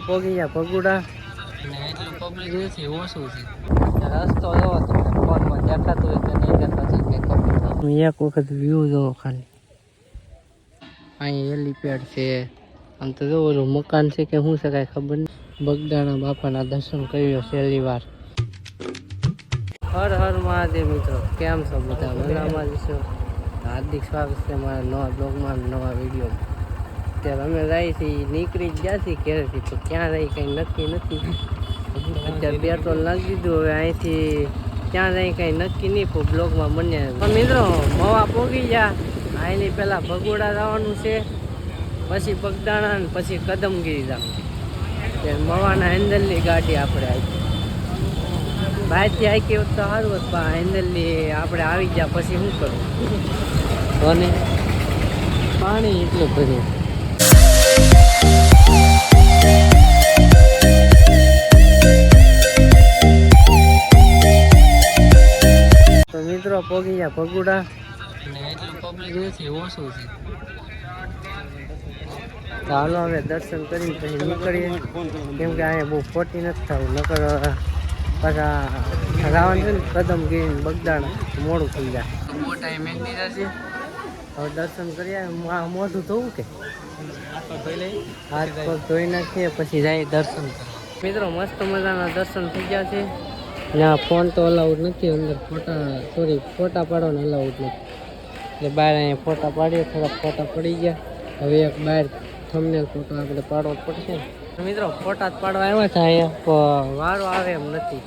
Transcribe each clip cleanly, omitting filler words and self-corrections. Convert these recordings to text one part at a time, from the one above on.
પોગી ગયા ભગુડા ને એટલું પબ્લિક નથી ઓછું છે રસ્તો જોવો તમને ફોનમાં દેખાતું હોય કે નહીં દેખાતું કે ખબર એક વખત વ્યૂ જોવો ખાલી અહીં હેલીપેડ છે આમ તો જો ઓલું મકાન છે કે શું છે કાંઈ ખબર નહીં બગદાણા બાપાના દર્શન કર્યો છેલ્લી વાર હર હર મહાદેવ મિત્રો કેમ છો બધા મજામાં જ છો હાર્દિક સ્વાગત છે મારા નવા બ્લોગમાં નવા વિડીયોમાં અત્યારે અમે જાય છીએ નીકળી જ ગયા છીએ ઘરેથી તો ક્યાં રહી કંઈ નક્કી નથી અત્યારે પેટ્રોલ નાખી દીધું હવે અહીંથી ક્યાં રહી કંઈ નક્કી નહીં પણ બ્લોગમાં બન્યા પણ મિત્રો મવા પોગી ગયા અહીંની પહેલાં ભગોડા જવાનું છે પછી બગદાણા ને પછી કદમગીરી જવાનું મવાના હેન્ડલની ગાડી આપણે આવી બહારથી આવી હોત તો સારું હોત પણ હેન્ડલની આપણે આવી ગયા પછી શું કરવું અને પાણી એટલું બધું તો મિત્રો પોગી ગયા ભગુડા ને એટલું પબ્લિક નથી ઓછું છે ચાલો હવે દર્શન કરીને પછી નીકળીએ કેમ કે અહીંયા બહુ ખોટી નથી થવું નકર પાછા રાવણ છે ને કદમગીરી બગદાણા મોડું થઈ જાય બહુ ટાઈમ એક દીધા છે હવે દર્શન કરીએ મોઢું ધોવું કે હાથ પગ ધોઈ નાખીએ પછી જાય દર્શન મિત્રો મસ્ત મજાના દર્શન થઈ ગયા છે ના ફોન તો અલાઉડ નથી અંદર ફોટા પાડવાને અલાઉડ નથી એટલે બહાર અહીંયા ફોટા પાડીએ થોડાક ફોટા પડી ગયા હવે એક બહાર થંબનેલ ફોટો આપણે પાડવો પડશે ને મિત્રો ફોટા જ પાડવા આવ્યા છે અહીંયા વારો આવે એમ નથી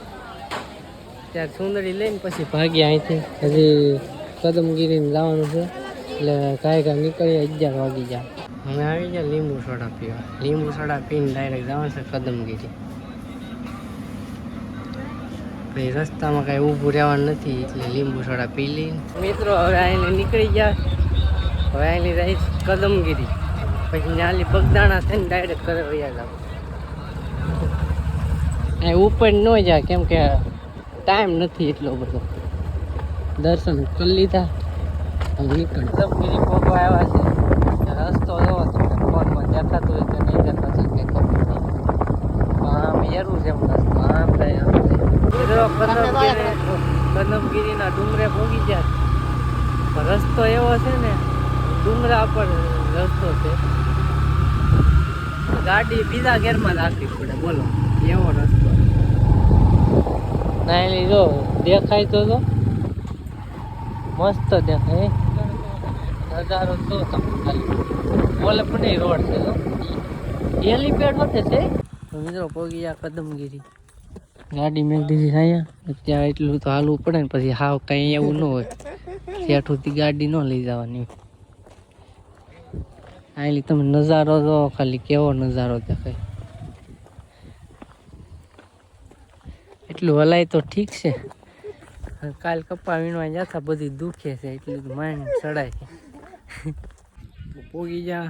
ત્યારે સુંદરી લઈને પછી ભાગ્યા અહીંથી હજી કદમગીરીને જવાનું છે એટલે કાંઈ નીકળીએ 11 વાગી જાય અમે આવી ગયા લીંબુ સોડા પીવા લીંબુ સોડા પીને ડાયરેક્ટ જવાનું છે કદમગીરી પછી રસ્તામાં કાંઈ ઊભું રહેવાનું નથી એટલે લીંબુ સોડા પી લઈને મિત્રો હવે અહીંને નીકળી ગયા હવે અહીંની રહી કદમગીરી પછી નાલી બગદાણા થઈને ડાયરેક્ટ ઘરે વયા જાવ અહીં ઉપર ન જાય કેમ કે ટાઈમ નથી એટલો બધો દર્શન કરી લીધા નીકળ કદમગીરી પહોંચવા આવ્યા છે રસ્તો જોવો તમને ફોનમાં દેખાતું હોય કે નહીં દેખાતું કે ખબર નહીં આમ એરું છે એમ રસ્તો આમ થાય આમ કદમગીરીના ડુંગરે પહોંચી ગયા રસ્તો એવો છે ને ડુંગરા પર રસ્તો છે ગાડી બીજા ગેરમાં રાખવી પડે બોલો એવો રસ્તો ના એલી જો દેખાય તો મસ્ત દેખાય નજારો તો ખાલી બોલે પણ રોડ છે હેલીપેડ હોતે છે તો મિત્રો પહોંચી ગયા કદમગીરી ગાડી મેં દીધી અહીંયા ત્યાં એટલું તો હાલવું પડે ને પછી હાવ કંઈ એવું ન હોય ત્યાંથી ગાડી ન લઈ જવાની આટલી તમે નજારો જો ખાલી કેવો નજારો દેખાય એટલું હલાય તો ઠીક છે કાલ કપા વીણવા જતા બધી દુખે છે એટલું માંડ ચડાય પોગી જા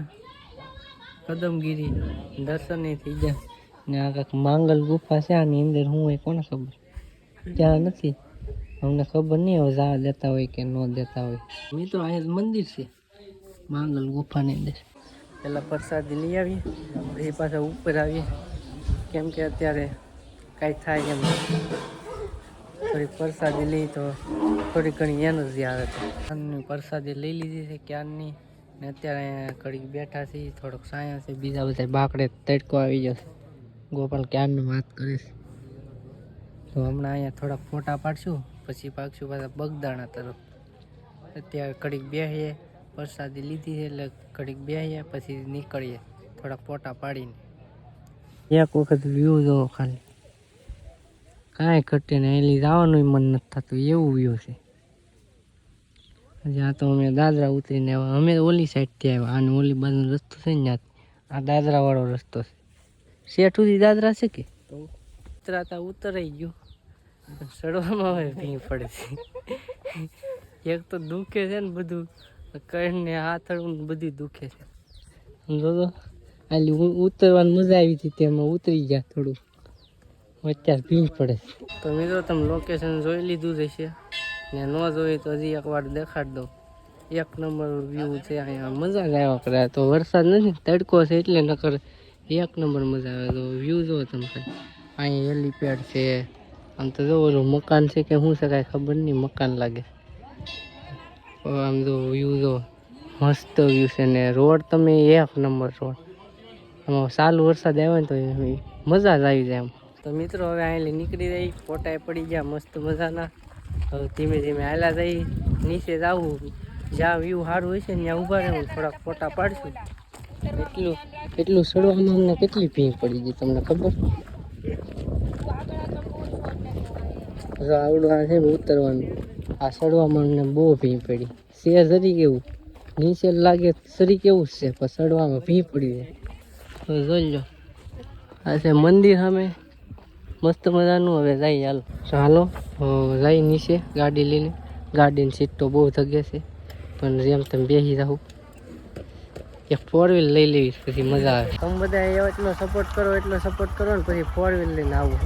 કદમગીરી દર્શન થઈ જાય ને આ કાંઈક માંગલ ગુફા છે આની અંદર શું હોય કોને ખબર ત્યાં નથી અમને ખબર નહીં હવે જવા દેતા હોય કે ન દેતા હોય મિત્રો અહીંયા મંદિર છે માંગલ ગુફાની અંદર પહેલાં પ્રસાદી લઈ આવીએ પછી પાછા ઉપર આવીએ કેમ કે અત્યારે કાંઈ થાય એમ થોડી પ્રસાદી લઈ તો થોડી ઘણી એનર્જી આવે તો પ્રસાદી લઈ લીધી છે ક્યારની ને અત્યારે ઘડીક બેઠા છીએ થોડોક સાયા છે બીજા બધા બાકડે તડકો આવી જશે ગોપાલ ક્યારની વાત કરીશ તો હમણાં અહીંયા થોડાક ફોટા પાડશું પછી પાકશું પાછા બગદાણા તરફ અત્યારે ઘડીક બેસીએ પ્રસાદી લીધી છે એટલે ઘડીક બેસીએ પછી નીકળીએ થોડાક ફોટા પાડીને એક વખત વ્યૂ જોવો ખાલી કાંઈ ઘટે ને એલી જવાનું મન નથી થતું એવું વ્યૂ છે જ્યાં તો અમે દાદરા ઉતરીને આવ્યા અમે ઓલી સાઈડથી આવ્યા અને ઓલી બાજુનો રસ્તો છે ને ત્યાં આ દાદરાવાળો રસ્તો છે શેઠ સુધી દાદરા છે કે ઉતરાતા ઉતરાઈ ગયું ચડવામાં હવે ભીં પડે છે એક તો દુખે છે ને બધું કઈને હાથડું બધું દુખે છે સમજો તો આલી ઉતરવાની મજા આવી હતી તેમાં ઉતરી ગયા થોડું અત્યારે ભીંજ પડે તો મિત્રો તમે લોકેશન જોઈ લીધું રહેશે ને ન જોઈએ તો હજી એકવાર દેખાડ દો એક નંબર વ્યૂ છે અહીંયા મજા જ આવ્યા કરે તો વરસાદ નથી તડકો છે એટલે નકર એક નંબર મજા આવે. તો વ્યૂ જો તમે અહીં હેલીપેડ છે. આમ તો જો ઓલું મકાન છે કે શું છે કાંઈ ખબર નહીં, મકાન લાગે. આમ જો વ્યૂ જો મસ્ત વ્યૂ છે ને રોડ તમે એક નંબર રોડ. આમાં ચાલુ વરસાદ આવ્યો ને તો મજા જ આવી જાય એમ. તો મિત્રો હવે અહીં નીકળી રહી, ફોટા પડી ગયા મસ્ત મજાના. હવે ધીમે ધીમે હાલા જઈ, નીચે જવું જ્યાં વ્યૂ સારું હોય છે ને ત્યાં ઊભા રહેવું, થોડાક ફોટા પાડશું. એટલું ચડવામાં અમને કેટલી ભીંગ પડી ગઈ તમને ખબર? આવડું આ છે ને ઉતરવાનું, આ ચડવામાં અમને બહુ ભીંગ પડી. શેર સરી કેવું નીચે લાગે સરી કેવું છે, પણ ચડવામાં ભીંગ પડી જાય. તો જોઈ લો આ છે મંદિર સામે મસ્ત મજાનું. હવે જાય હાલો જાય નીચે ગાડી લઈને. ગાડીની સીટ તો બહુ જગ્યા છે, પણ જેમ તમે બેસી જાવ. એક 4 વ્હીલ લઈ લેવી પછી મજા આવે. તમે બધા એટલો સપોર્ટ કરો ને પછી 4 વ્હીલ લઈને આવું.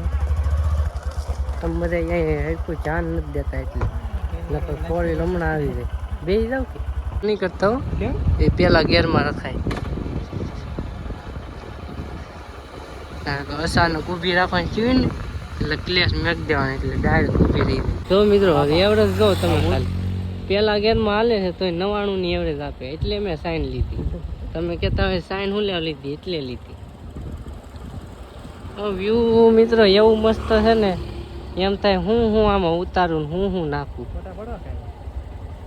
તમે બધા અહીંયા કોઈ ધ્યાન નથી દેતા, એટલે નકર 4 વ્હીલ હમણાં આવી જાય. બેસી જાવ કે નહીં કરતા હો, એ પેલા ગેરમાં રખાય. અચાનક ઊભી રાખવાની થયું ને એટલે ક્લેશ મેક દેવાની, એટલે ડાયરેક્ટ ઊભી રહી જાય. જો મિત્રો હવે એવરેજ જો તમે ખાલી પેલા ગેરમાં હાલે છે તો 99 ની એવરેજ આપે, એટલે મેં સાઈન લીધી. તમે કહેતા હોય સાઈન હું લેવા લીધી, એટલે લીધી. વ્યૂ મિત્રો એવું મસ્ત છે ને, એમ થાય હું આમાં ઉતારું ને હું નાખું.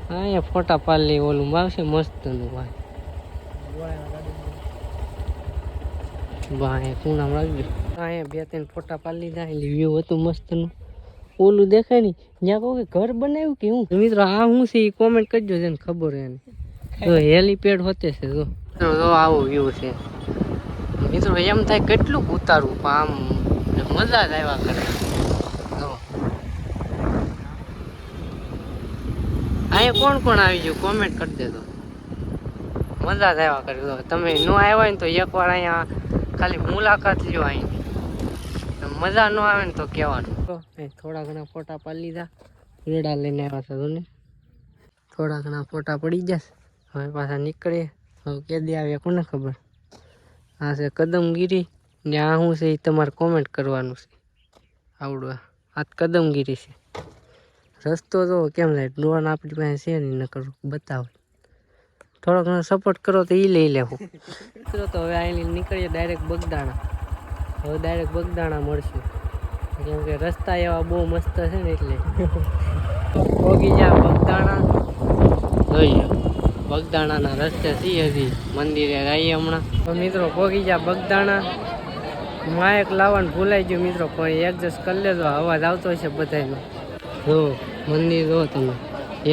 અહીંયા ફોટા પાડી ઓલું આવશે મસ્તનું ભાઈ. ભાઈ કુણામ રાખજો. અહીંયા 2-3 ફોટા પાડી લીધા, એટલે વ્યૂ હતું મસ્તનું. ઓલું દેખાય ને ત્યાં કહું કે ઘર બનાવ્યું કે હું. મિત્રો આ શું છે એ કોમેન્ટ કરજો, જેને ખબર હોય એને. જો હેલીપેડ હોતે છે. જો આવું વ્યૂ છે મિત્રો. એમ થાય કેટલું ઉતારવું, પણ આમ મજા જ આવ્યા કરે. જો અહીંયા કોણ કોણ આવી ગયું કોમેન્ટ કરી દેજો. મજા જ આવ્યા કરે. તમે ન આવ્યા હોય ને તો એકવાર અહીંયા ખાલી મુલાકાત લ્યો. અહીં મજા ન આવે ને તો કહેવાનું. થોડા ઘણા ફોટા પાડી લીધા, રેડા લઈને આવ્યા હતા ને. થોડા ઘણા ફોટા પડી જશે. હવે પાછા નીકળીએ. હવે કેદી આવે કોને ખબર. આ છે કદમગીરી ને આ શું છે એ તમારે કોમેન્ટ કરવાનું છે. આવડવા આ કદમગીરી છે. રસ્તો જો કેમ થાય, ડ્રોન આપણી પાસે છે નહીં, ન કરું બતાવો. થોડો ઘણો સપોર્ટ કરો તો એ લઈ લેવું. મિત્રો તો હવે અહીં નીકળીએ ડાયરેક્ટ બગદાણા. હવે ડાયરેક્ટ બગદાણા મળશું, કેમ કે રસ્તા એવા બહુ મસ્ત છે ને, એટલે પોગી જા બગદાણા. જોઈ લો બગદાણાના રસ્તે છીએ હજી મંદિરે આવીએ હમણાં. તો મિત્રો પોગી જા બગદાણા. માયક લાવવાનું ભૂલાઈ ગયું મિત્રો, પણ એડજસ્ટ કરી લેજો, અવાજ આવતો હશે બધાનો. જો મંદિર જો તમે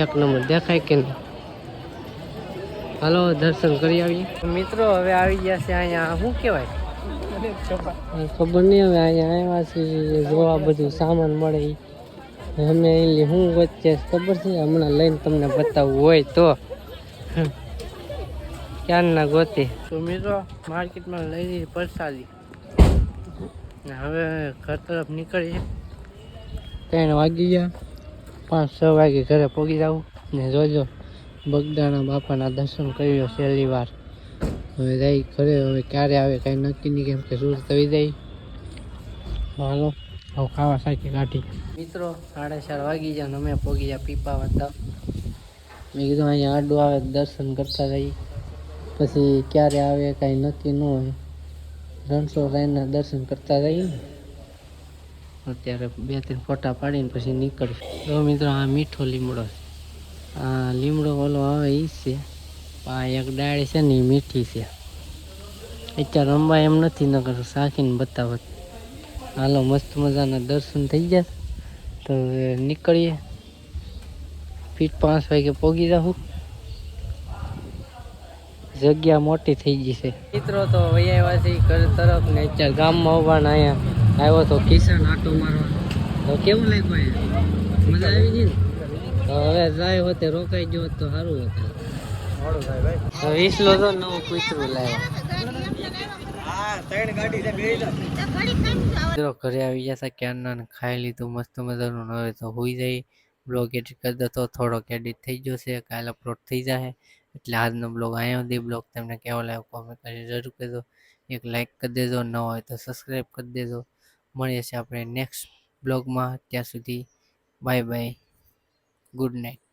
એક નંબર દેખાય કે નહીં. હાલો દર્શન કરી આવીએ. મિત્રો હવે આવી ગયા છે અહીંયા શું કહેવાય ખબર નહીં. હવે અહીંયા આવ્યા છીએ જોવા, બધું સામાન મળે. અમે અહીં શું વચ્ચે ખબર છે, હમણાં લઈને તમને બતાવવું હોય તો ક્યારના ગોતે. તો મિત્રો માર્કેટમાં લઈ લીધી પ્રસાદી. હવે ઘર તરફ નીકળીએ. 3 વાગી ગયા, 5-6 વાગે ઘરે પહોંચી જવું. ને જોજો બગદાણા બાપાના દર્શન કર્યો છેલ્લી વાર. હવે જાય ઘરે. હવે ક્યારે આવે કાંઈ નક્કી નહીં, કેમ કે સૂરજ આવી જાય. હાલો હવે ખાવા સાથે કાઢી. મિત્રો 4:30 વાગી જાય ને અમે પહોંચી ગયા પીપા હતા. મેં કીધું અહીંયા આડું આવે દર્શન કરતા જઈએ, પછી ક્યારે આવે કાંઈ નક્કી ન હોય. રણછોડરાયના દર્શન કરતા જઈએ ને. અત્યારે 2-3 ફોટા પાડીને પછી નીકળીશું. તો મિત્રો આ મીઠો લીમડો છે. આ લીમડો ઓલો આવે એ છે. આ એક ડાળી છે ને એ મીઠી છે. અત્યારે રમવા એમ નથી, ન કરું સાખીને બતાવત. હાલો મસ્ત મજાના દર્શન થઈ ગયા. તો નીકળીએ. ફીટ 5 વાગે પહોંચી જાઉં. જગ્યા મોટી થઈ ગઈ છે. મિત્રો તો વૈયા આવ્યા છે ઘર તરફ ને અત્યારે ગામમાં ઉભા ને અહીંયા આવ્યો તો કિસાન આટો મારવા. તો કેવું લાગ્યું અહીંયા? મજા આવી ગઈ ને? તો હવે જાય હોતે રોકાઈ ગયો તો સારું હતું. 20 લો તો નવું કૂતરું લાવ્યા. ઘરે આવી ગયા હતા ક્યારના, ખાઈ લીધું મસ્ત મજાનું. હવે તો હોઈ જાય. બ્લોગ એડિટ કરી દો તો થોડોક એડિટ થઈ જશે, કાલે અપલોડ થઈ જાય. એટલે આજનો બ્લોગ અહીંયા સુધી. બ્લોગ તમને કેવો લાગ્યો કોમેન્ટ કરી જરૂર કહેજો. એક લાઈક કરી દેજો, ન હોય તો સબસ્ક્રાઈબ કરી દેજો. મળીએ છીએ આપણે નેક્સ્ટ બ્લોગમાં. ત્યાં સુધી બાય બાય, ગુડ નાઇટ.